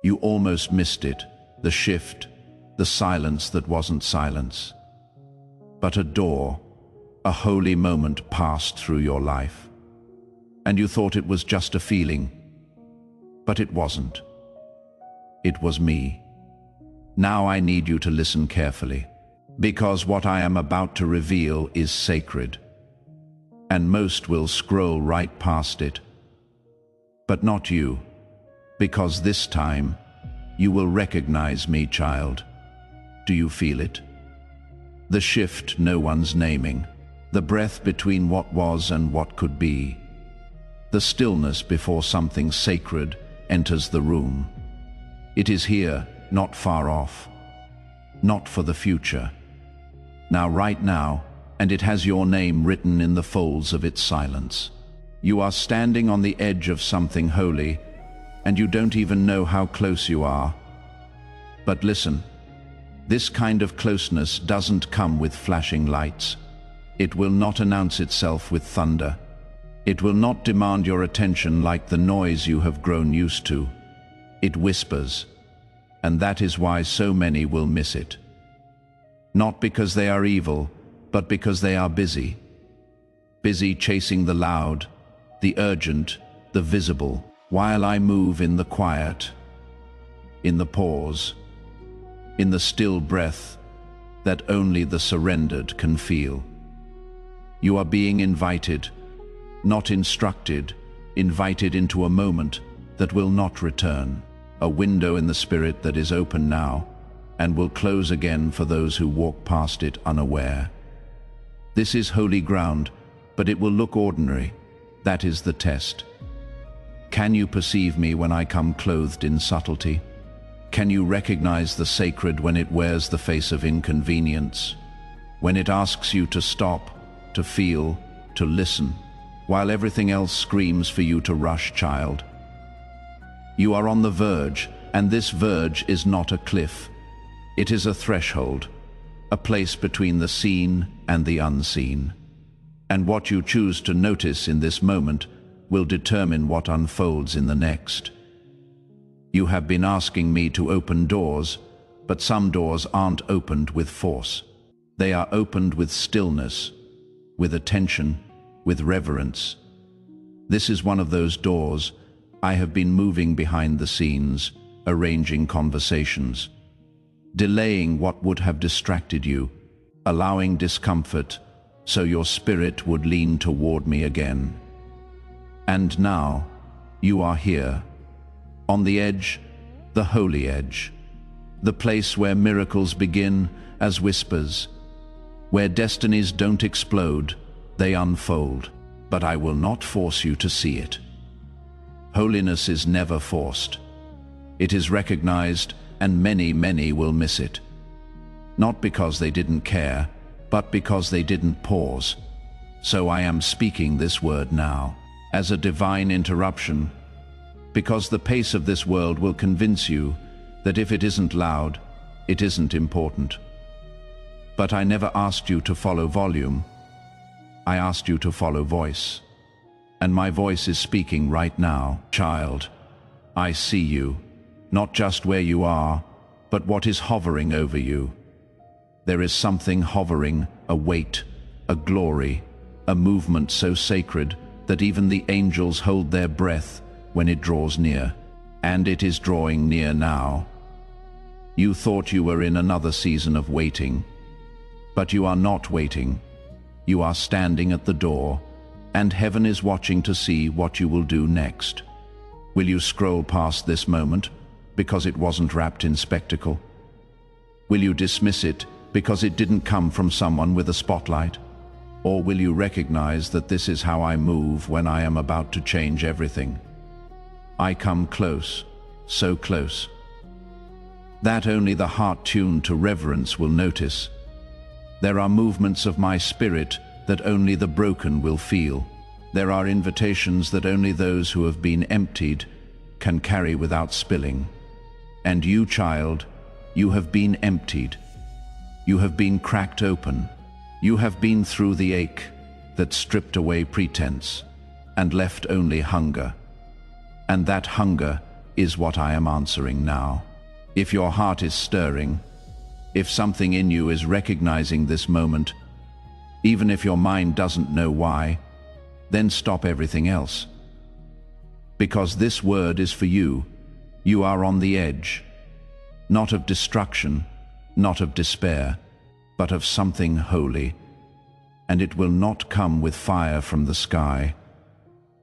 You almost missed it, the shift, the silence that wasn't silence. But a door, a holy moment passed through your life. And you thought it was just a feeling. But it wasn't. It was me. Now I need you to listen carefully, because what I am about to reveal is sacred. And most will scroll right past it. But not you, because this time you will recognize me, child. Do you feel it? The shift no one's naming, the breath between what was and what could be, the stillness before something sacred enters the room. It is here, not far off, not for the future. Now, right now, and it has your name written in the folds of its silence. You are standing on the edge of something holy, and you don't even know how close you are. But listen, this kind of closeness doesn't come with flashing lights. It will not announce itself with thunder. It will not demand your attention like the noise you have grown used to. It whispers, and that is why so many will miss it. Not because they are evil, but because they are busy. Busy chasing the loud, the urgent, the visible, while I move in the quiet, in the pause, in the still breath that only the surrendered can feel. You are being invited, not instructed, invited into a moment that will not return, a window in the spirit that is open now and will close again for those who walk past it unaware. This is holy ground, but it will look ordinary. That is the test. Can you perceive me when I come clothed in subtlety? Can you recognize the sacred when it wears the face of inconvenience? When it asks you to stop, to feel, to listen, while everything else screams for you to rush, child? You are on the verge, and this verge is not a cliff. It is a threshold, a place between the seen and the unseen. And what you choose to notice in this moment will determine what unfolds in the next. You have been asking me to open doors, but some doors aren't opened with force. They are opened with stillness, with attention, with reverence. This is one of those doors. I have been moving behind the scenes, arranging conversations, delaying what would have distracted you, allowing discomfort so your spirit would lean toward me again. And now, you are here, on the edge, the holy edge, the place where miracles begin as whispers, where destinies don't explode, they unfold. But I will not force you to see it. Holiness is never forced. It is recognized, and many will miss it. Not because they didn't care, but because they didn't pause. So I am speaking this word now, as a divine interruption, because the pace of this world will convince you that if it isn't loud, it isn't important. But I never asked you to follow volume. I asked you to follow voice. And my voice is speaking right now. Child, I see you, not just where you are, but what is hovering over you. There is something hovering, a weight, a glory, a movement so sacred that even the angels hold their breath when it draws near. And it is drawing near now. You thought you were in another season of waiting, but you are not waiting. You are standing at the door, and heaven is watching to see what you will do next. Will you scroll past this moment because it wasn't wrapped in spectacle? Will you dismiss it because it didn't come from someone with a spotlight? Or will you recognize that this is how I move when I am about to change everything? I come close, so close, that only the heart tuned to reverence will notice. There are movements of my spirit that only the broken will feel. There are invitations that only those who have been emptied can carry without spilling. And you, child, you have been emptied. You have been cracked open. You have been through the ache that stripped away pretense and left only hunger. And that hunger is what I am answering now. If your heart is stirring, if something in you is recognizing this moment, even if your mind doesn't know why, then stop everything else. Because this word is for you. You are on the edge, not of destruction, not of despair, but of something holy. And it will not come with fire from the sky.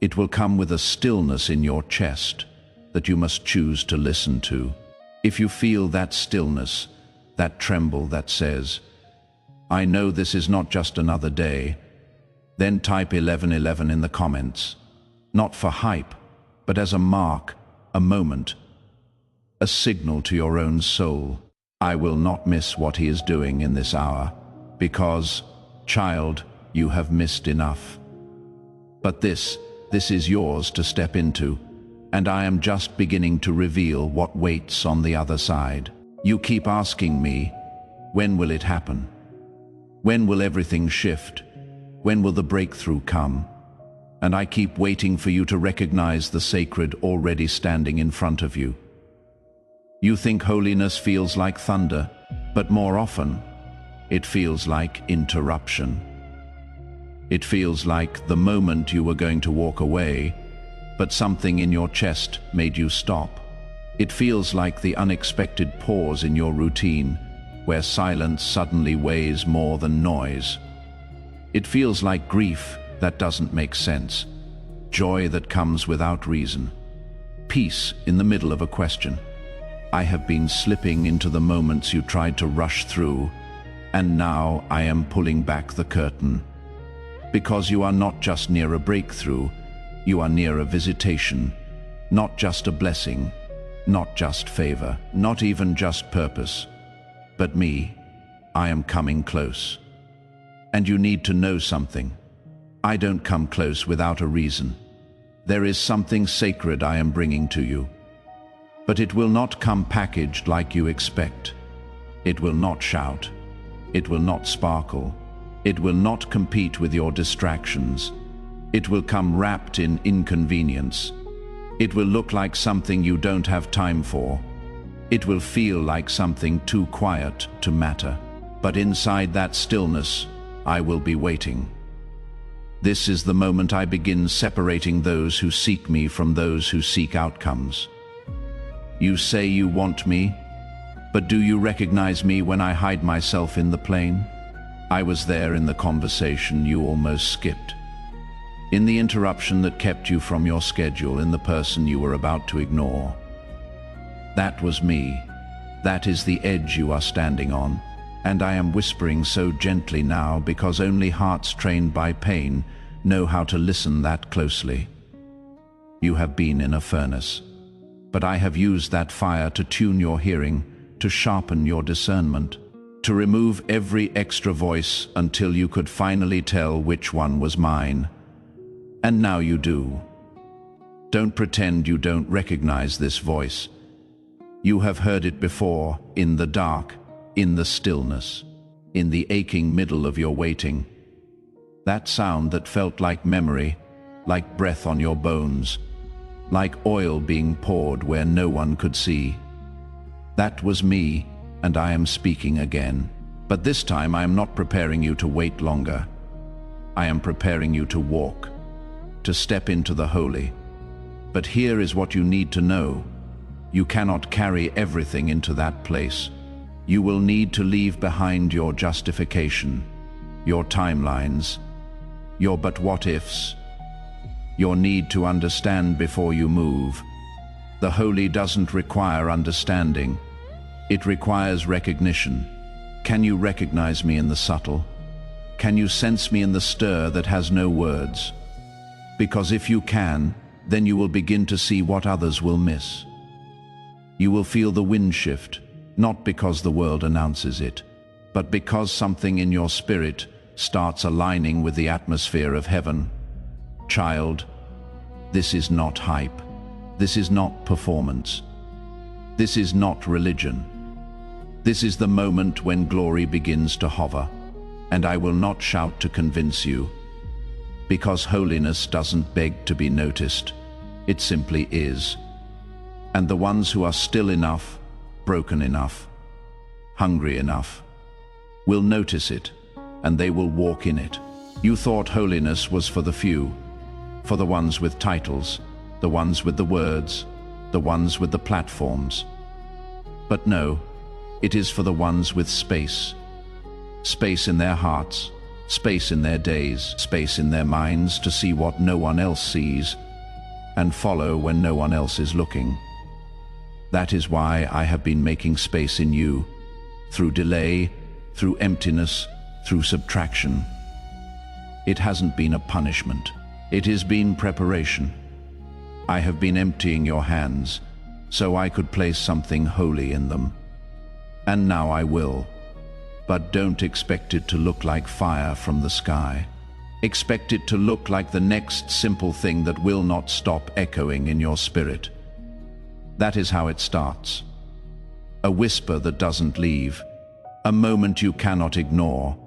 It will come with a stillness in your chest that you must choose to listen to. If you feel that stillness, that tremble that says, "I know this is not just another day," then type 1111 in the comments, not for hype, but as a mark, a moment, a signal to your own soul. I will not miss what he is doing in this hour, because, child, you have missed enough. But this is yours to step into, and I am just beginning to reveal what waits on the other side. You keep asking me, when will it happen? When will everything shift? When will the breakthrough come? And I keep waiting for you to recognize the sacred already standing in front of you. You think holiness feels like thunder, but more often, it feels like interruption. It feels like the moment you were going to walk away, but something in your chest made you stop. It feels like the unexpected pause in your routine, where silence suddenly weighs more than noise. It feels like grief that doesn't make sense, joy that comes without reason, peace in the middle of a question. I have been slipping into the moments you tried to rush through, and now I am pulling back the curtain. Because you are not just near a breakthrough, you are near a visitation, not just a blessing, not just favor, not even just purpose, but me. I am coming close. And you need to know something. I don't come close without a reason. There is something sacred I am bringing to you. But it will not come packaged like you expect. It will not shout. It will not sparkle. It will not compete with your distractions. It will come wrapped in inconvenience. It will look like something you don't have time for. It will feel like something too quiet to matter. But inside that stillness, I will be waiting. This is the moment I begin separating those who seek me from those who seek outcomes. You say you want me, but do you recognize me when I hide myself in the plane? I was there in the conversation you almost skipped, in the interruption that kept you from your schedule, in the person you were about to ignore. That was me. That is the edge you are standing on, and I am whispering so gently now because only hearts trained by pain know how to listen that closely. You have been in a furnace, but I have used that fire to tune your hearing, to sharpen your discernment, to remove every extra voice until you could finally tell which one was mine. And now you do. Don't pretend you don't recognize this voice. You have heard it before, in the dark, in the stillness, in the aching middle of your waiting. That sound that felt like memory, like breath on your bones, like oil being poured where no one could see. That was me, and I am speaking again. But this time I am not preparing you to wait longer. I am preparing you to walk, to step into the holy. But here is what you need to know. You cannot carry everything into that place. You will need to leave behind your justification, your timelines, your but what ifs, your need to understand before you move. The holy doesn't require understanding. It requires recognition. Can you recognize me in the subtle? Can you sense me in the stir that has no words? Because if you can, then you will begin to see what others will miss. You will feel the wind shift, not because the world announces it, but because something in your spirit starts aligning with the atmosphere of heaven. Child, this is not hype. This is not performance. This is not religion. This is the moment when glory begins to hover, and I will not shout to convince you, because holiness doesn't beg to be noticed. It simply is. And the ones who are still enough, broken enough, hungry enough, will notice it, and they will walk in it. You thought holiness was for the few, for the ones with titles, the ones with the words, the ones with the platforms. But no, it is for the ones with space. Space in their hearts, space in their days, space in their minds to see what no one else sees, and follow when no one else is looking. That is why I have been making space in you, through delay, through emptiness, through subtraction. It hasn't been a punishment. It has been preparation. I have been emptying your hands, so I could place something holy in them. And now I will. But don't expect it to look like fire from the sky. Expect it to look like the next simple thing that will not stop echoing in your spirit. That is how it starts. A whisper that doesn't leave, a moment you cannot ignore,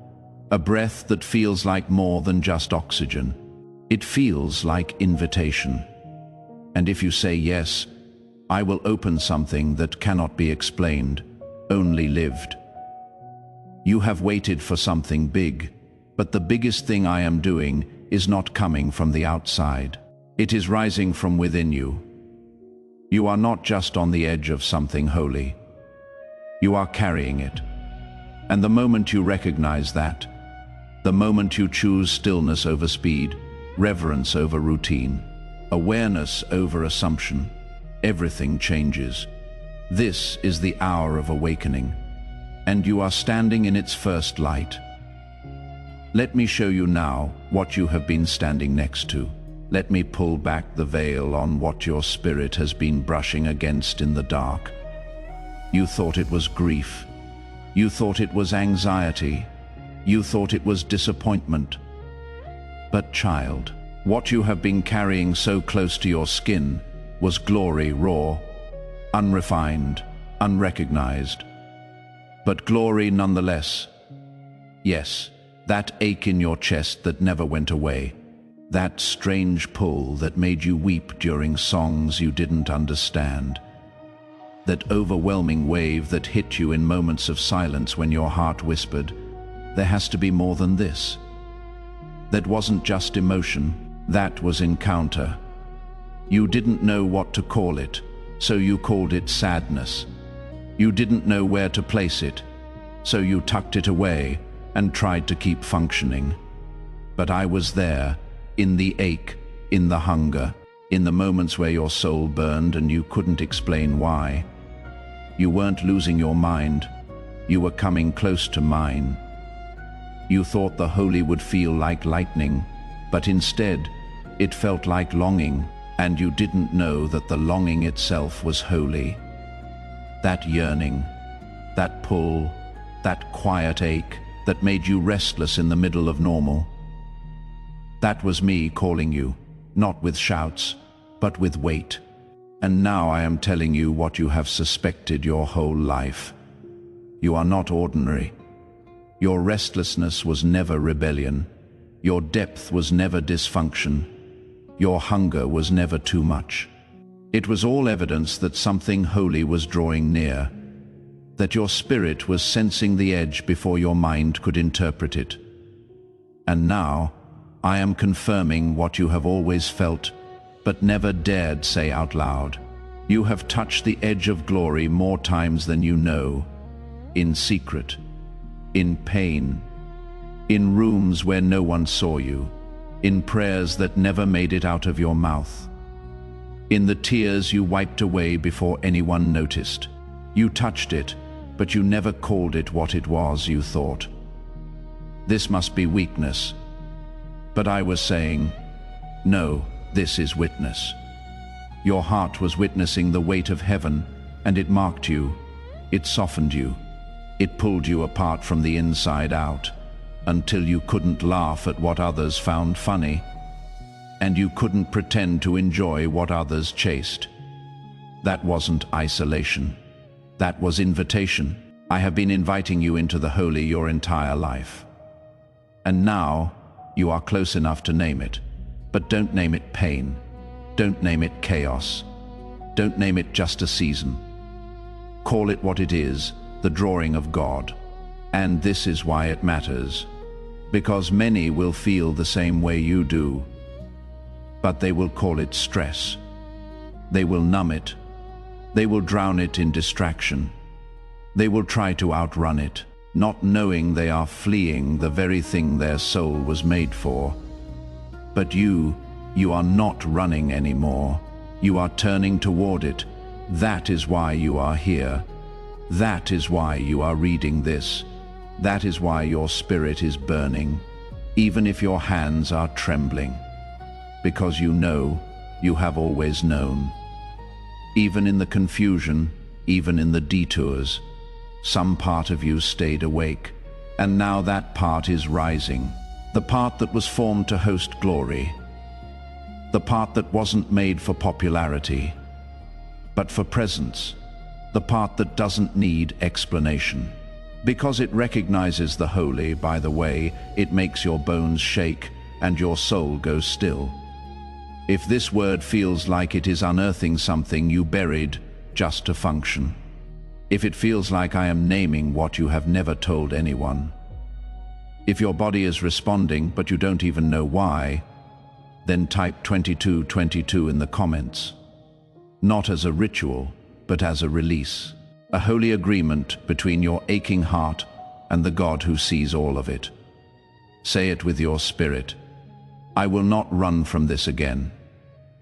a breath that feels like more than just oxygen. It feels like invitation. And if you say yes, I will open something that cannot be explained, only lived. You have waited for something big, but the biggest thing I am doing is not coming from the outside. It is rising from within you. You are not just on the edge of something holy. You are carrying it. And the moment you recognize that, the moment you choose stillness over speed, reverence over routine, awareness over assumption, everything changes. This is the hour of awakening, and you are standing in its first light. Let me show you now what you have been standing next to. Let me pull back the veil on what your spirit has been brushing against in the dark. You thought it was grief. You thought it was anxiety. You thought it was disappointment. But child, what you have been carrying so close to your skin was glory raw, unrefined, unrecognized. But glory nonetheless. Yes, that ache in your chest that never went away. That strange pull that made you weep during songs you didn't understand. That overwhelming wave that hit you in moments of silence when your heart whispered, there has to be more than this. That wasn't just emotion, that was encounter. You didn't know what to call it, so you called it sadness. You didn't know where to place it, so you tucked it away and tried to keep functioning. But I was there, in the ache, in the hunger, in the moments where your soul burned and you couldn't explain why. You weren't losing your mind, you were coming close to mine. You thought the holy would feel like lightning, but instead, it felt like longing, and you didn't know that the longing itself was holy. That yearning, that pull, that quiet ache that made you restless in the middle of normal. That was me calling you, not with shouts, but with weight. And now I am telling you what you have suspected your whole life. You are not ordinary. Your restlessness was never rebellion. Your depth was never dysfunction. Your hunger was never too much. It was all evidence that something holy was drawing near, that your spirit was sensing the edge before your mind could interpret it. And now, I am confirming what you have always felt, but never dared say out loud. You have touched the edge of glory more times than you know, in secret, in pain, in rooms where no one saw you, in prayers that never made it out of your mouth, in the tears you wiped away before anyone noticed. You touched it, but you never called it what it was you thought. This must be weakness. But I was saying, no, this is witness. Your heart was witnessing the weight of heaven, and it marked you, it softened you, it pulled you apart from the inside out, until you couldn't laugh at what others found funny, and you couldn't pretend to enjoy what others chased. That wasn't isolation. That was invitation. I have been inviting you into the holy your entire life. And now, you are close enough to name it, but don't name it pain. Don't name it chaos. Don't name it just a season. Call it what it is, the drawing of God. And this is why it matters. Because many will feel the same way you do. But they will call it stress. They will numb it. They will drown it in distraction. They will try to outrun it, not knowing they are fleeing the very thing their soul was made for. But you are not running anymore. You are turning toward it. That is why you are here. That is why you are reading this. That is why your spirit is burning, even if your hands are trembling. Because you know, you have always known. Even in the confusion, even in the detours, some part of you stayed awake, and now that part is rising. The part that was formed to host glory. The part that wasn't made for popularity, but for presence. The part that doesn't need explanation. Because it recognizes the holy, by the way, it makes your bones shake and your soul go still. If this word feels like it is unearthing something you buried just to function. If it feels like I am naming what you have never told anyone. If your body is responding but you don't even know why, then type 2222 in the comments. Not as a ritual, but as a release. A holy agreement between your aching heart and the God who sees all of it. Say it with your spirit. I will not run from this again.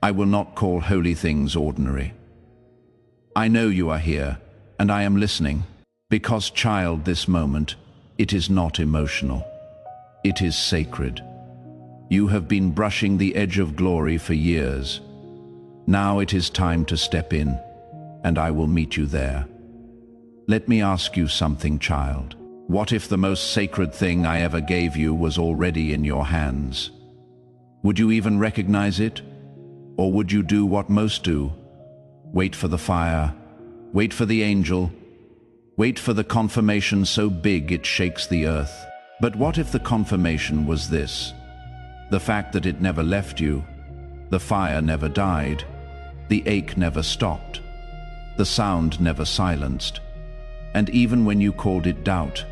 I will not call holy things ordinary. I know you are here, and I am listening. Because, child, this moment, it is not emotional. It is sacred. You have been brushing the edge of glory for years. Now it is time to step in, and I will meet you there. Let me ask you something, child. What if the most sacred thing I ever gave you was already in your hands? Would you even recognize it? Or would you do what most do? Wait for the fire, wait for the angel, wait for the confirmation so big it shakes the earth. But what if the confirmation was this? The fact that it never left you, the fire never died, the ache never stopped, the sound never silenced. And even when you called it doubt,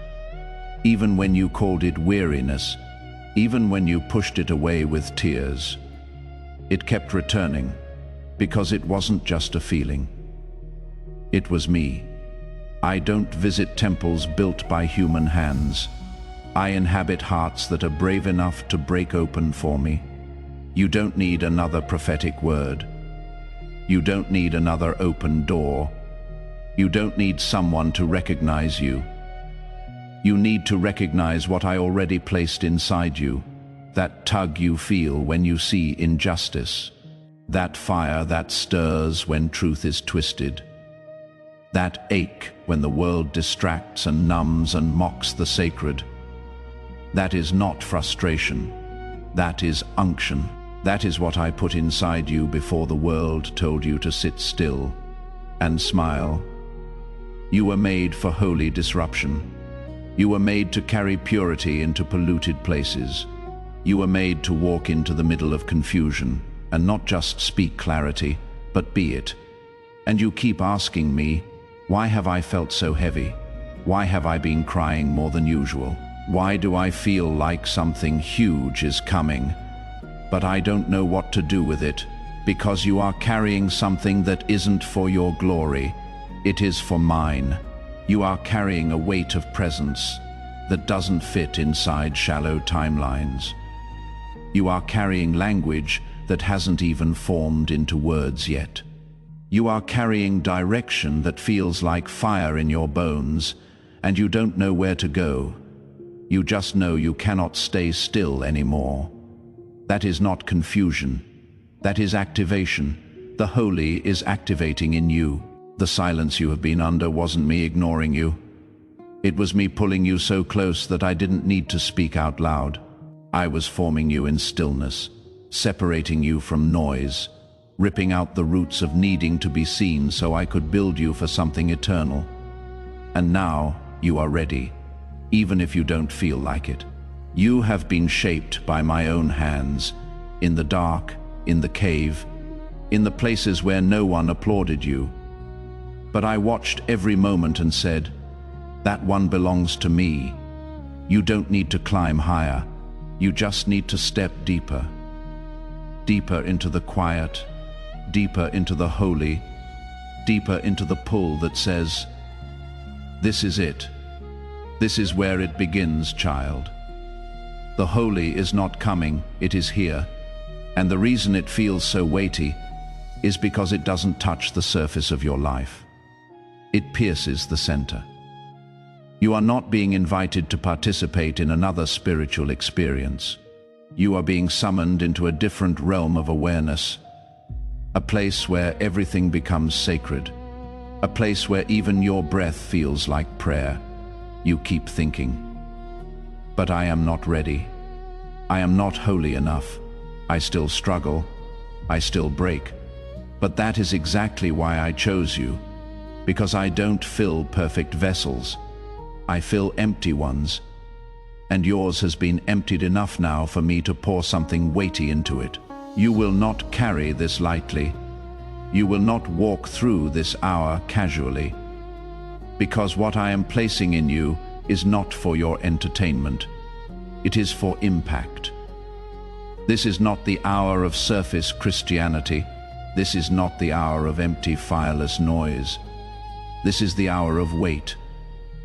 even when you called it weariness, even when you pushed it away with tears, it kept returning, because it wasn't just a feeling. It was me. I don't visit temples built by human hands. I inhabit hearts that are brave enough to break open for me. You don't need another prophetic word. You don't need another open door. You don't need someone to recognize you. You need to recognize what I already placed inside you, that tug you feel when you see injustice, that fire that stirs when truth is twisted, that ache when the world distracts and numbs and mocks the sacred. That is not frustration. That is unction. That is what I put inside you before the world told you to sit still and smile. You were made for holy disruption. You were made to carry purity into polluted places. You were made to walk into the middle of confusion and not just speak clarity, but be it. And you keep asking me, why have I felt so heavy? Why have I been crying more than usual? Why do I feel like something huge is coming? But I don't know what to do with it, because you are carrying something that isn't for your glory. It is for mine. You are carrying a weight of presence that doesn't fit inside shallow timelines. You are carrying language that hasn't even formed into words yet. You are carrying direction that feels like fire in your bones, and you don't know where to go. You just know you cannot stay still anymore. That is not confusion. That is activation. The holy is activating in you. The silence you have been under wasn't me ignoring you. It was me pulling you so close that I didn't need to speak out loud. I was forming you in stillness, separating you from noise, ripping out the roots of needing to be seen so I could build you for something eternal. And now you are ready, even if you don't feel like it. You have been shaped by my own hands, in the dark, in the cave, in the places where no one applauded you. But I watched every moment and said, that one belongs to me. You don't need to climb higher. You just need to step deeper. Deeper into the quiet, deeper into the holy, deeper into the pull that says, this is it. This is where it begins, child. The holy is not coming, it is here. And the reason it feels so weighty is because it doesn't touch the surface of your life. It pierces the center. You are not being invited to participate in another spiritual experience. You are being summoned into a different realm of awareness, a place where everything becomes sacred, a place where even your breath feels like prayer. You keep thinking, but I am not ready. I am not holy enough. I still struggle. I still break. But that is exactly why I chose you, because I don't fill perfect vessels. I fill empty ones, and yours has been emptied enough now for me to pour something weighty into it. You will not carry this lightly. You will not walk through this hour casually, because what I am placing in you is not for your entertainment. It is for impact. This is not the hour of surface Christianity. This is not the hour of empty, fireless noise. This is the hour of weight.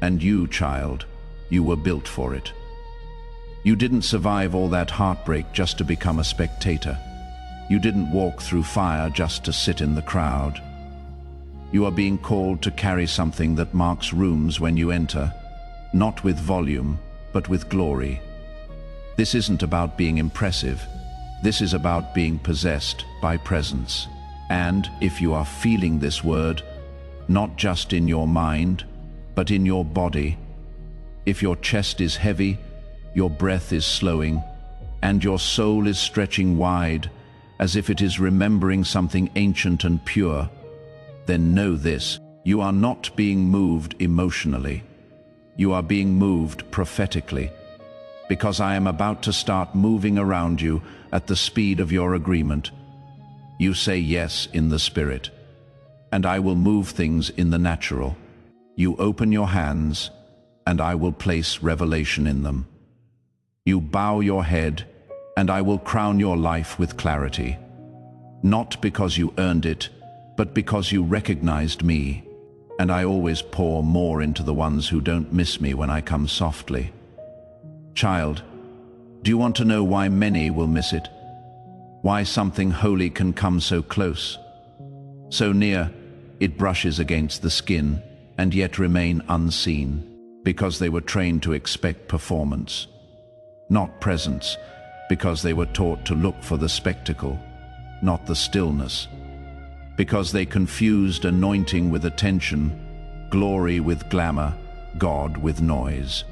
And you, child, you were built for it. You didn't survive all that heartbreak just to become a spectator. You didn't walk through fire just to sit in the crowd. You are being called to carry something that marks rooms when you enter, not with volume, but with glory. This isn't about being impressive. This is about being possessed by presence. And if you are feeling this word, not just in your mind, but in your body, if your chest is heavy, your breath is slowing, and your soul is stretching wide, as if it is remembering something ancient and pure, then know this: you are not being moved emotionally. You are being moved prophetically, because I am about to start moving around you at the speed of your agreement. You say yes in the spirit, and I will move things in the natural. You open your hands, and I will place revelation in them. You bow your head, and I will crown your life with clarity. Not because you earned it, but because you recognized me. And I always pour more into the ones who don't miss me when I come softly. Child, do you want to know why many will miss it? Why something holy can come so close, so near, it brushes against the skin, and yet remain unseen, because they were trained to expect performance, not presence, because they were taught to look for the spectacle, not the stillness, because they confused anointing with attention, glory with glamour, God with noise.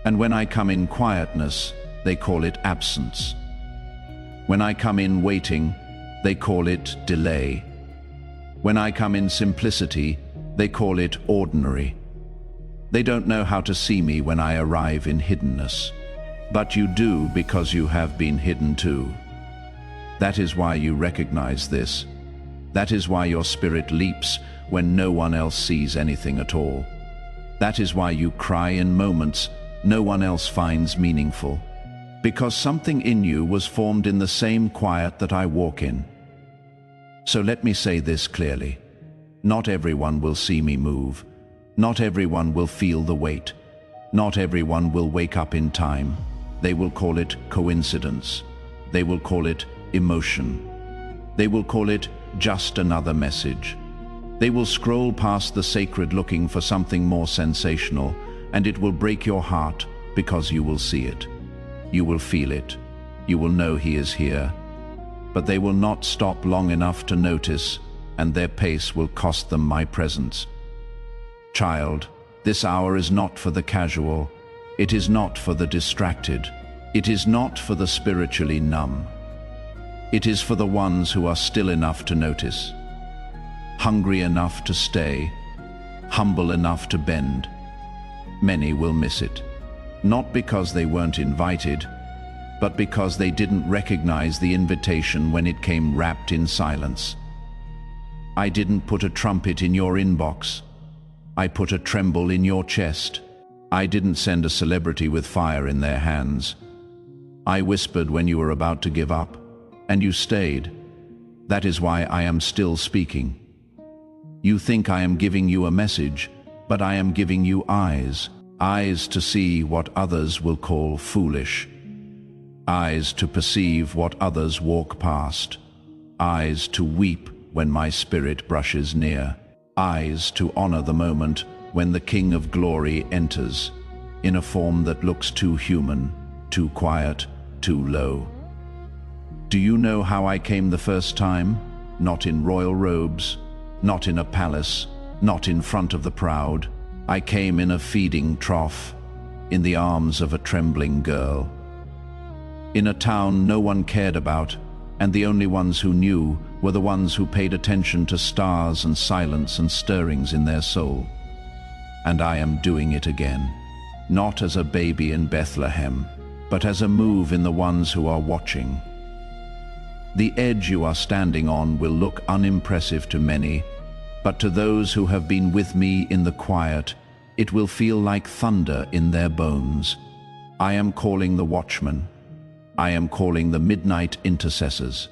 And when I come in quietness, they call it absence. When I come in waiting, they call it delay. When I come in simplicity, they call it ordinary. They don't know how to see me when I arrive in hiddenness. But you do, because you have been hidden too. That is why you recognize this. That is why your spirit leaps when no one else sees anything at all. That is why you cry in moments no one else finds meaningful. Because something in you was formed in the same quiet that I walk in. So let me say this clearly. Not everyone will see me move. Not everyone will feel the weight. Not everyone will wake up in time. They will call it coincidence. They will call it emotion. They will call it just another message. They will scroll past the sacred looking for something more sensational, and it will break your heart because you will see it. You will feel it. You will know he is here. But they will not stop long enough to notice, and their pace will cost them my presence. Child, this hour is not for the casual. It is not for the distracted. It is not for the spiritually numb. It is for the ones who are still enough to notice, hungry enough to stay, humble enough to bend. Many will miss it, not because they weren't invited, but because they didn't recognize the invitation when it came wrapped in silence. I didn't put a trumpet in your inbox. I put a tremble in your chest. I didn't send a celebrity with fire in their hands. I whispered when you were about to give up, and you stayed. That is why I am still speaking. You think I am giving you a message, but I am giving you eyes. Eyes to see what others will call foolish. Eyes to perceive what others walk past. Eyes to weep when my spirit brushes near. Eyes to honor the moment when the King of Glory enters, in a form that looks too human, too quiet, too low. Do you know how I came the first time? Not in royal robes, not in a palace, not in front of the proud. I came in a feeding trough, in the arms of a trembling girl. In a town no one cared about, and the only ones who knew were the ones who paid attention to stars and silence and stirrings in their soul. And I am doing it again, not as a baby in Bethlehem, but as a move in the ones who are watching. The edge you are standing on will look unimpressive to many, but to those who have been with me in the quiet, it will feel like thunder in their bones. I am calling the watchmen. I am calling the midnight intercessors.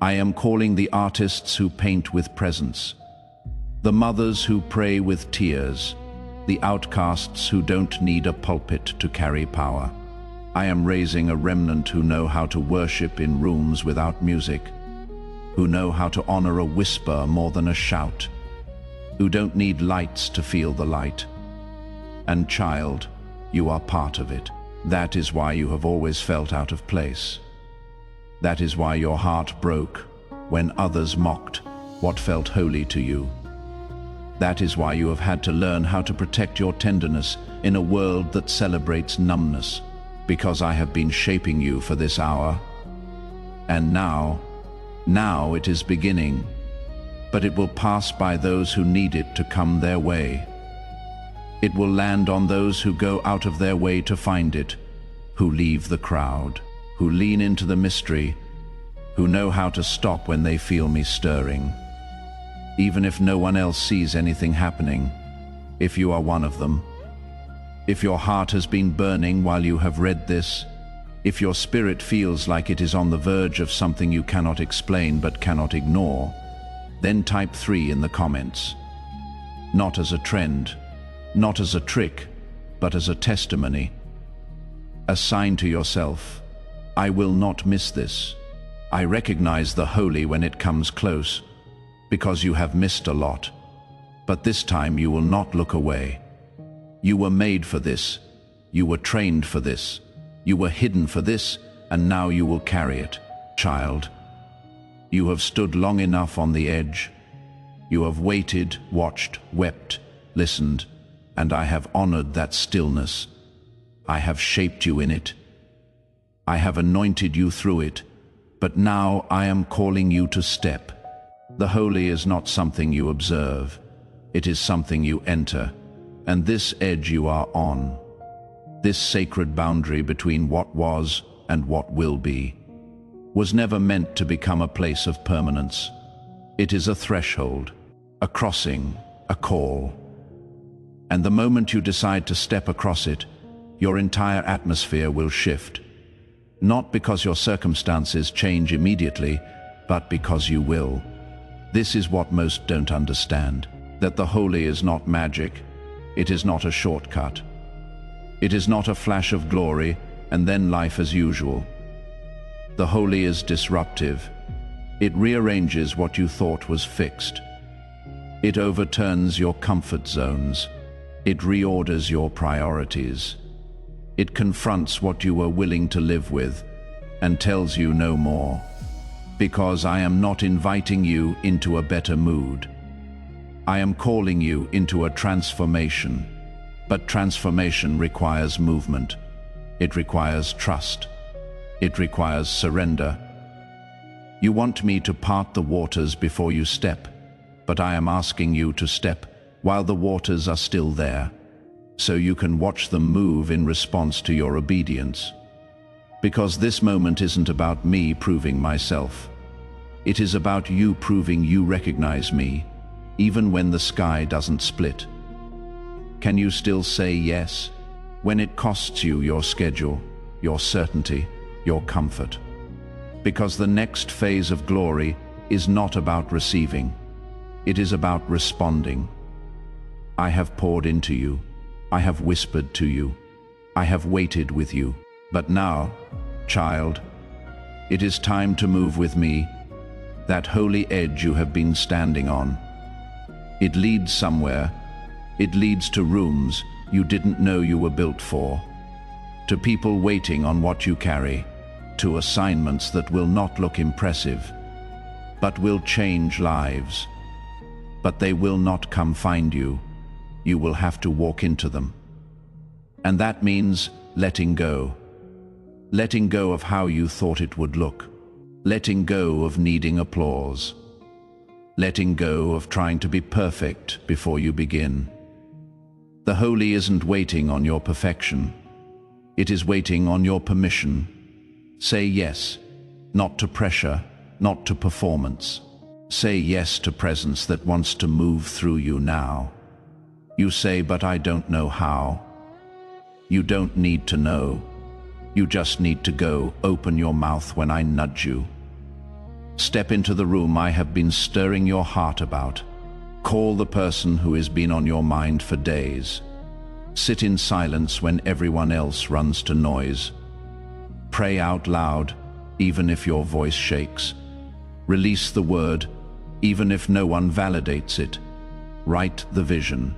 I am calling the artists who paint with presence, the mothers who pray with tears, the outcasts who don't need a pulpit to carry power. I am raising a remnant who know how to worship in rooms without music, who know how to honor a whisper more than a shout, who don't need lights to feel the light. And child, you are part of it. That is why you have always felt out of place. That is why your heart broke when others mocked what felt holy to you. That is why you have had to learn how to protect your tenderness in a world that celebrates numbness, because I have been shaping you for this hour. And now it is beginning, but it will pass by those who need it to come their way. It will land on those who go out of their way to find it, who leave the crowd, who lean into the mystery, who know how to stop when they feel me stirring. Even if no one else sees anything happening, if you are one of them, if your heart has been burning while you have read this, if your spirit feels like it is on the verge of something you cannot explain but cannot ignore, then type 3 in the comments. Not as a trend, not as a trick, but as a testimony. A sign to yourself, I will not miss this. I recognize the holy when it comes close, because you have missed a lot. But this time you will not look away. You were made for this. You were trained for this. You were hidden for this, and now you will carry it, child. You have stood long enough on the edge. You have waited, watched, wept, listened, and I have honored that stillness. I have shaped you in it. I have anointed you through it, but now I am calling you to step. The holy is not something you observe. It is something you enter, and this edge you are on, this sacred boundary between what was and what will be, was never meant to become a place of permanence. It is a threshold, a crossing, a call. And the moment you decide to step across it, your entire atmosphere will shift. Not because your circumstances change immediately, but because you will. This is what most don't understand, that the holy is not magic. It is not a shortcut. It is not a flash of glory and then life as usual. The holy is disruptive. It rearranges what you thought was fixed. It overturns your comfort zones. It reorders your priorities. It confronts what you were willing to live with and tells you no more. Because I am not inviting you into a better mood. I am calling you into a transformation. But transformation requires movement. It requires trust. It requires surrender. You want me to part the waters before you step, but I am asking you to step while the waters are still there, so you can watch them move in response to your obedience. Because this moment isn't about me proving myself. It is about you proving you recognize me, even when the sky doesn't split. Can you still say yes, when it costs you your schedule, your certainty, your comfort? Because the next phase of glory is not about receiving. It is about responding. I have poured into you. I have whispered to you. I have waited with you. But now, child, it is time to move with me, that holy edge you have been standing on. It leads somewhere. It leads to rooms you didn't know you were built for, to people waiting on what you carry, to assignments that will not look impressive, but will change lives. But they will not come find you. You will have to walk into them. And that means letting go. Letting go of how you thought it would look. Letting go of needing applause. Letting go of trying to be perfect before you begin. The holy isn't waiting on your perfection. It is waiting on your permission. Say yes, not to pressure, not to performance. Say yes to presence that wants to move through you now. You say, but I don't know how. You don't need to know. You just need to go. Open your mouth when I nudge you. Step into the room I have been stirring your heart about. Call the person who has been on your mind for days. Sit in silence when everyone else runs to noise. Pray out loud, even if your voice shakes. Release the word, even if no one validates it. Write the vision,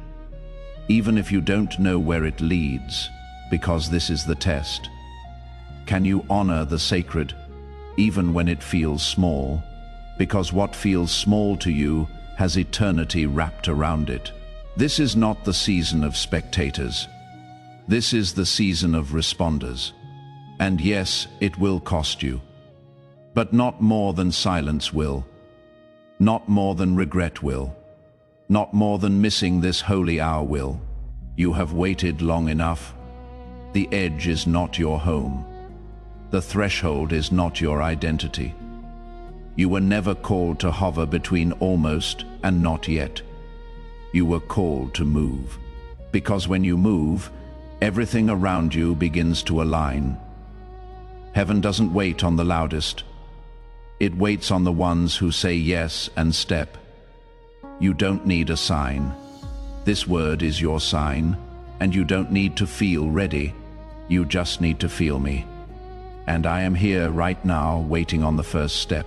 even if you don't know where it leads, because this is the test. Can you honor the sacred, even when it feels small? Because what feels small to you has eternity wrapped around it. This is not the season of spectators. This is the season of responders. And yes, it will cost you. But not more than silence will. Not more than regret will. Not more than missing this holy hour will. You have waited long enough. The edge is not your home. The threshold is not your identity. You were never called to hover between almost and not yet. You were called to move. Because when you move, everything around you begins to align. Heaven doesn't wait on the loudest. It waits on the ones who say yes and step. You don't need a sign. This word is your sign, and you don't need to feel ready. You just need to feel me. And I am here right now waiting on the first step.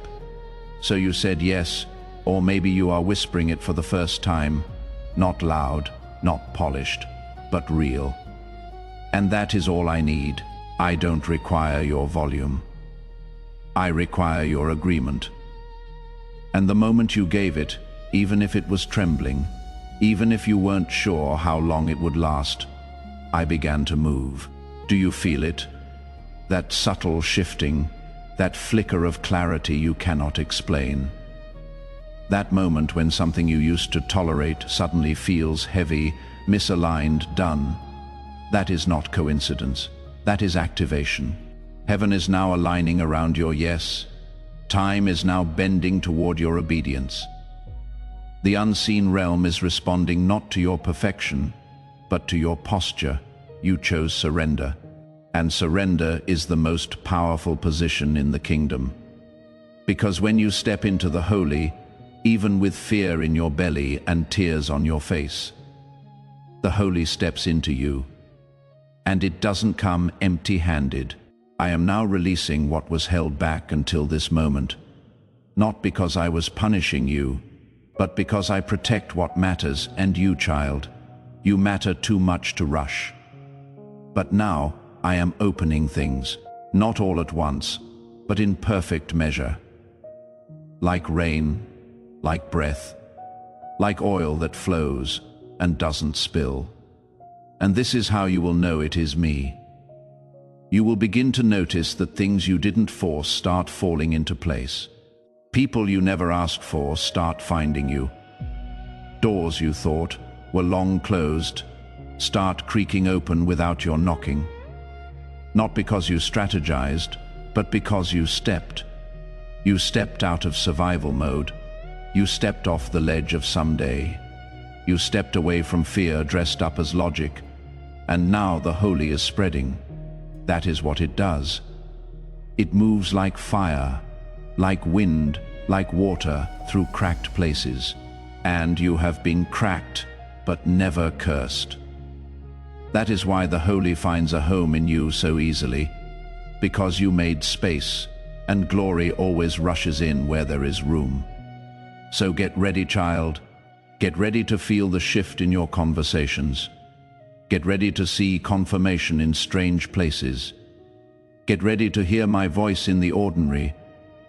So you said yes, or maybe you are whispering it for the first time. Not loud, not polished, but real. And that is all I need. I don't require your volume. I require your agreement. And the moment you gave it, even if it was trembling, even if you weren't sure how long it would last, I began to move. Do you feel it? That subtle shifting, that flicker of clarity you cannot explain. That moment when something you used to tolerate suddenly feels heavy, misaligned, done. That is not coincidence. That is activation. Heaven is now aligning around your yes. Time is now bending toward your obedience. The unseen realm is responding not to your perfection, but to your posture. You chose surrender. And surrender is the most powerful position in the kingdom. Because when you step into the holy, even with fear in your belly and tears on your face, the holy steps into you. And it doesn't come empty-handed. I am now releasing what was held back until this moment, not because I was punishing you, but because I protect what matters, and you, child, you matter too much to rush. But now, I am opening things, not all at once, but in perfect measure. Like rain, like breath, like oil that flows and doesn't spill. And this is how you will know it is me. You will begin to notice that things you didn't force start falling into place. People you never asked for start finding you. Doors you thought were long closed start creaking open without your knocking. Not because you strategized, but because you stepped. You stepped out of survival mode. You stepped off the ledge of someday. You stepped away from fear dressed up as logic. And now the holy is spreading. That is what it does. It moves like fire, like wind, like water through cracked places. And you have been cracked, but never cursed. That is why the holy finds a home in you so easily, because you made space, and glory always rushes in where there is room. So get ready, child. Get ready to feel the shift in your conversations. Get ready to see confirmation in strange places. Get ready to hear my voice in the ordinary,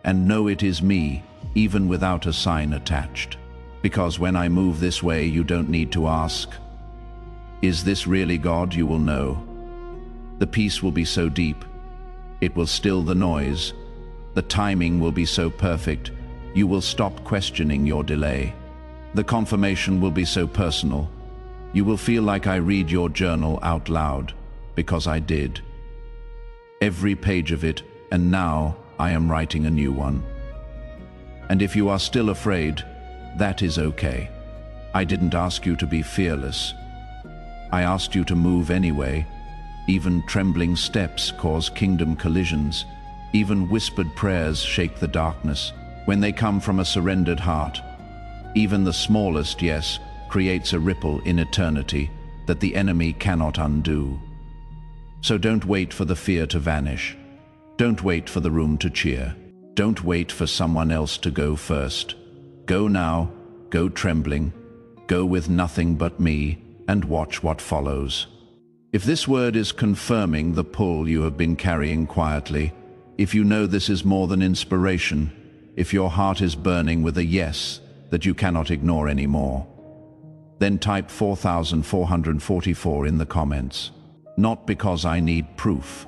and know it is me, even without a sign attached. Because when I move this way, you don't need to ask, "Is this really God?" You will know. The peace will be so deep, it will still the noise. The timing will be so perfect, you will stop questioning your delay. The confirmation will be so personal, you will feel like I read your journal out loud, because I did. Every page of it, and now I am writing a new one. And if you are still afraid, that is okay. I didn't ask you to be fearless. I asked you to move anyway. Even trembling steps cause kingdom collisions. Even whispered prayers shake the darkness when they come from a surrendered heart. Even the smallest yes creates a ripple in eternity that the enemy cannot undo. So don't wait for the fear to vanish. Don't wait for the room to cheer. Don't wait for someone else to go first. Go now, go trembling, go with nothing but me, and watch what follows. If this word is confirming the pull you have been carrying quietly, if you know this is more than inspiration, if your heart is burning with a yes that you cannot ignore anymore, then type 4444 in the comments. Not because I need proof,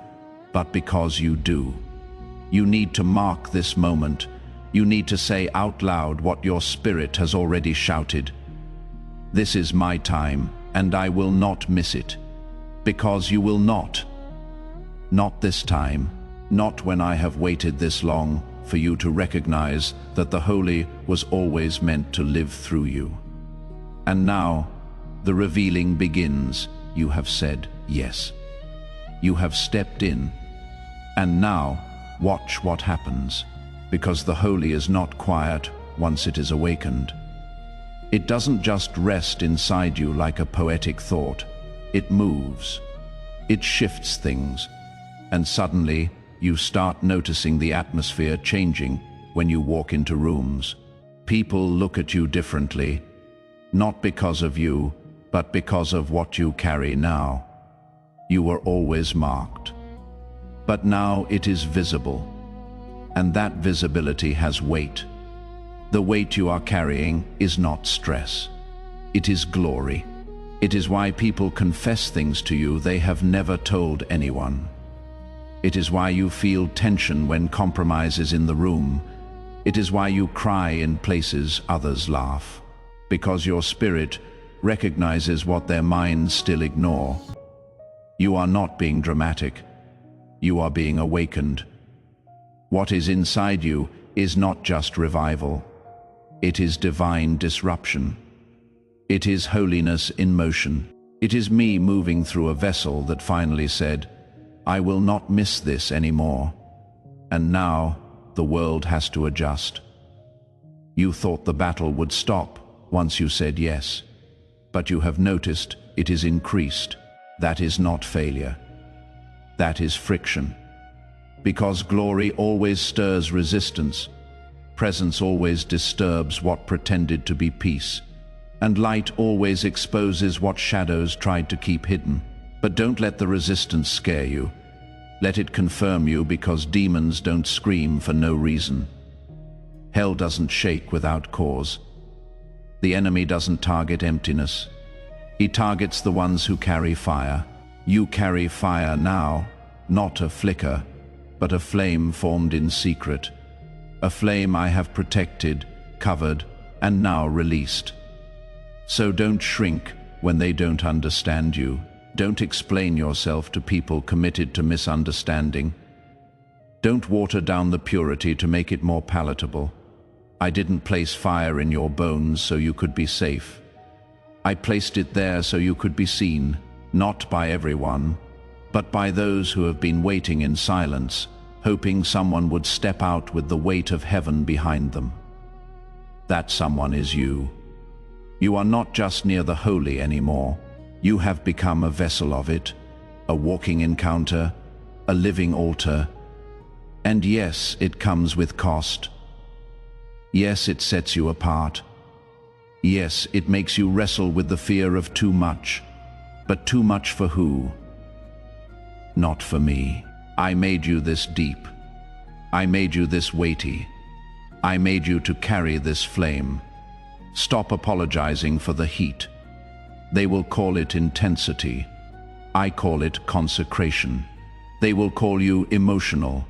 but because you do. You need to mark this moment. You need to say out loud what your spirit has already shouted. This is my time, and I will not miss it. Because you will not. Not this time. Not when I have waited this long for you to recognize that the holy was always meant to live through you. And now, the revealing begins. You have said yes. You have stepped in. And now, watch what happens. Because the holy is not quiet once it is awakened. It doesn't just rest inside you like a poetic thought. It moves. It shifts things. And suddenly, you start noticing the atmosphere changing when you walk into rooms. People look at you differently, not because of you, but because of what you carry now. You were always marked. But now it is visible. And that visibility has weight. The weight you are carrying is not stress. It is glory. It is why people confess things to you they have never told anyone. It is why you feel tension when compromise is in the room. It is why you cry in places others laugh. Because your spirit recognizes what their minds still ignore. You are not being dramatic. You are being awakened. What is inside you is not just revival. It is divine disruption. It is holiness in motion. It is me moving through a vessel that finally said, I will not miss this anymore. And now the world has to adjust. You thought the battle would stop once you said yes, but you have noticed it is increased. That is not failure. That is friction. Because glory always stirs resistance. Presence always disturbs what pretended to be peace. And light always exposes what shadows tried to keep hidden. But don't let the resistance scare you. Let it confirm you, because demons don't scream for no reason. Hell doesn't shake without cause. The enemy doesn't target emptiness. He targets the ones who carry fire. You carry fire now, not a flicker, but a flame formed in secret. A flame I have protected, covered, and now released. So don't shrink when they don't understand you. Don't explain yourself to people committed to misunderstanding. Don't water down the purity to make it more palatable. I didn't place fire in your bones so you could be safe. I placed it there so you could be seen, not by everyone, but by those who have been waiting in silence, hoping someone would step out with the weight of heaven behind them. That someone is you. You are not just near the holy anymore. You have become a vessel of it, a walking encounter, a living altar. And yes, it comes with cost. Yes, it sets you apart. Yes, it makes you wrestle with the fear of too much. But too much for who? Not for me. I made you this deep. I made you this weighty. I made you to carry this flame. Stop apologizing for the heat. They will call it intensity. I call it consecration. They will call you emotional.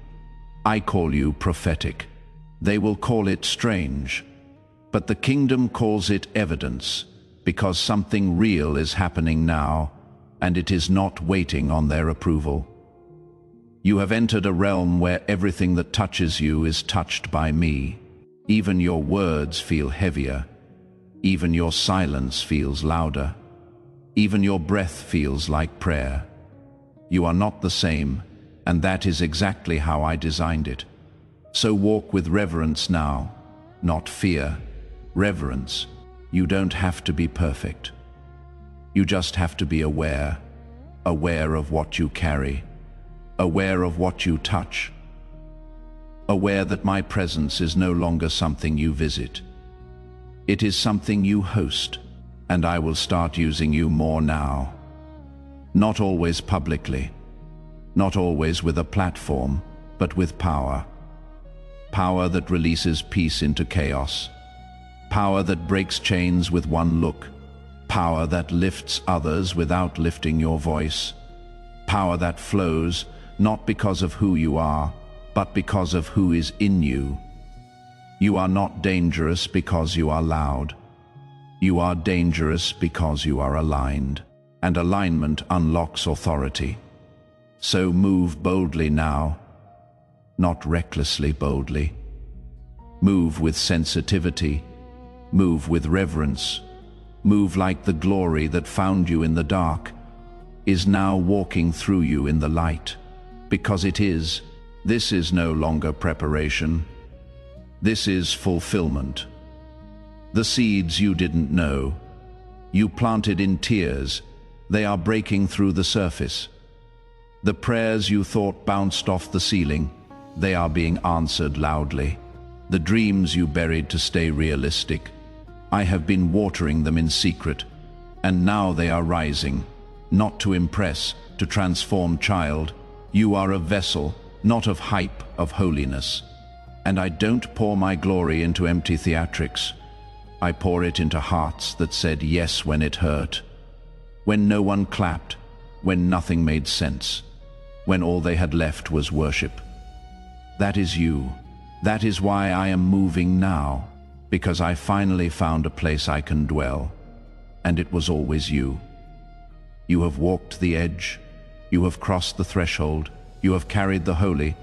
I call you prophetic. They will call it strange. But the kingdom calls it evidence, because something real is happening now, and it is not waiting on their approval. You have entered a realm where everything that touches you is touched by me. Even your words feel heavier. Even your silence feels louder. Even your breath feels like prayer. You are not the same, and that is exactly how I designed it. So walk with reverence now, not fear. Reverence. You don't have to be perfect. You just have to be aware. Aware of what you carry. Aware of what you touch. Aware that my presence is no longer something you visit. It is something you host, and I will start using you more now. Not always publicly. Not always with a platform, but with power. Power that releases peace into chaos. Power that breaks chains with one look. Power that lifts others without lifting your voice. Power that flows not because of who you are, but because of who is in you. You are not dangerous because you are loud. You are dangerous because you are aligned, and alignment unlocks authority. So move boldly now, not recklessly boldly. Move with sensitivity. Move with reverence. Move like the glory that found you in the dark is now walking through you in the light. Because it is. This is no longer preparation. This is fulfillment. The seeds you didn't know, you planted in tears, they are breaking through the surface. The prayers you thought bounced off the ceiling, they are being answered loudly. The dreams you buried to stay realistic, I have been watering them in secret, and now they are rising, not to impress, to transform. Child, you are a vessel, not of hype, of holiness. And I don't pour my glory into empty theatrics. I pour it into hearts that said yes when it hurt, when no one clapped, when nothing made sense, when all they had left was worship. That is you. That is why I am moving now, because I finally found a place I can dwell, and it was always you. You have walked the edge, you have crossed the threshold, you have carried the holy,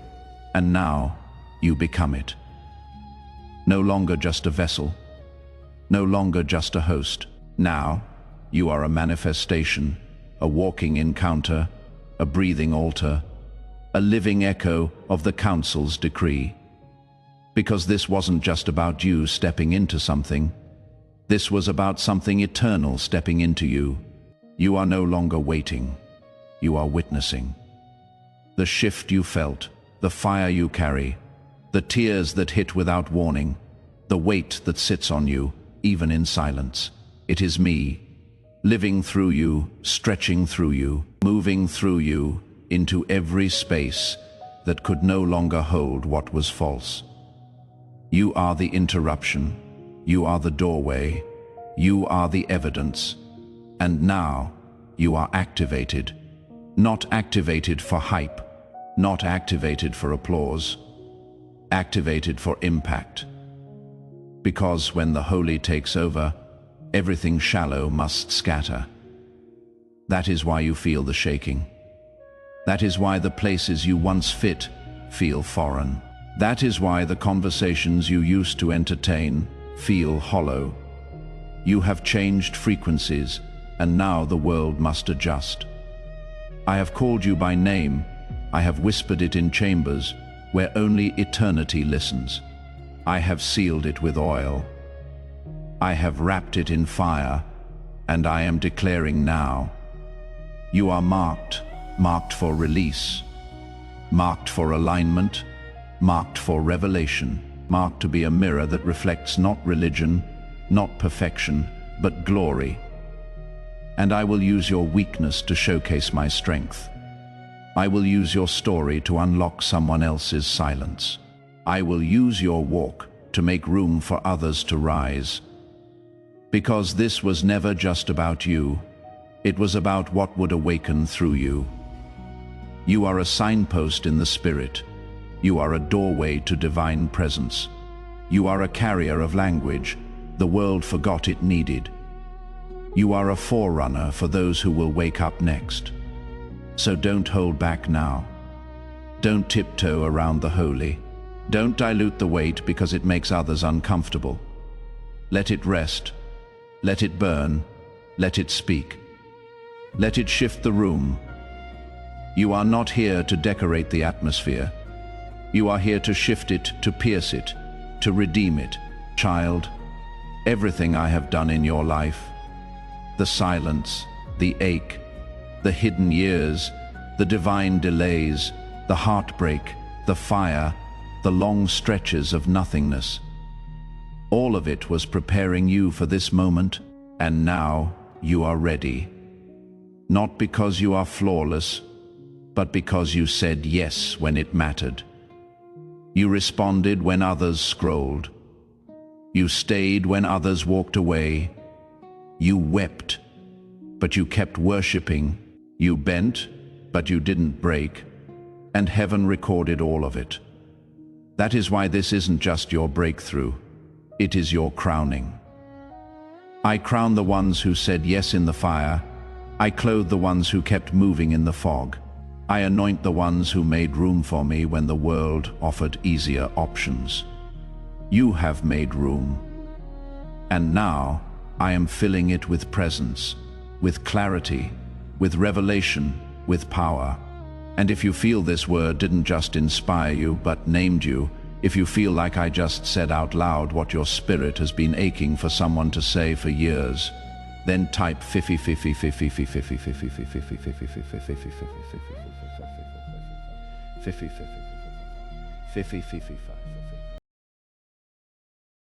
and now you become it. No longer just a vessel, no longer just a host. Now you are a manifestation, a walking encounter, a breathing altar, a living echo of the council's decree. Because this wasn't just about you stepping into something. This was about something eternal stepping into you. You are no longer waiting. You are witnessing. The shift you felt, the fire you carry, the tears that hit without warning, the weight that sits on you, even in silence. It is me, living through you, stretching through you, moving through you into every space that could no longer hold what was false. You are the interruption. You are the doorway. You are the evidence. And now you are activated. Not activated for hype. Not activated for applause. Activated for impact. Because when the holy takes over, everything shallow must scatter. That is why you feel the shaking. That is why the places you once fit feel foreign. That is why the conversations you used to entertain feel hollow. You have changed frequencies, and now the world must adjust. I have called you by name. I have whispered it in chambers where only eternity listens. I have sealed it with oil. I have wrapped it in fire, and I am declaring now. You are marked for release, marked for alignment, marked for revelation, marked to be a mirror that reflects not religion, not perfection, but glory. And I will use your weakness to showcase my strength. I will use your story to unlock someone else's silence. I will use your walk to make room for others to rise. Because this was never just about you, it was about what would awaken through you. You are a signpost in the spirit. You are a doorway to divine presence. You are a carrier of language the world forgot it needed. You are a forerunner for those who will wake up next. So don't hold back now. Don't tiptoe around the holy. Don't dilute the weight because it makes others uncomfortable. Let it rest. Let it burn. Let it speak. Let it shift the room. You are not here to decorate the atmosphere. You are here to shift it, to pierce it, to redeem it. Child, everything I have done in your life, the silence, the ache, the hidden years, the divine delays, the heartbreak, the fire, the long stretches of nothingness. All of it was preparing you for this moment, and now you are ready. Not because you are flawless, but because you said yes when it mattered. You responded when others scrolled. You stayed when others walked away. You wept, but you kept worshipping. You bent, but you didn't break. And heaven recorded all of it. That is why this isn't just your breakthrough. It is your crowning. I crown the ones who said yes in the fire. I clothe the ones who kept moving in the fog. I anoint the ones who made room for me when the world offered easier options. You have made room. And now I am filling it with presence, with clarity, with revelation, with power. And if you feel this word didn't just inspire you, but named you, if you feel like I just said out loud what your spirit has been aching for someone to say for years, then type Fifi Fifi Fifi Fifi Fifi Fifi Fifi Fifi Fifi Fifi Fifi Fifi Fifi Fifi Fifi Fifi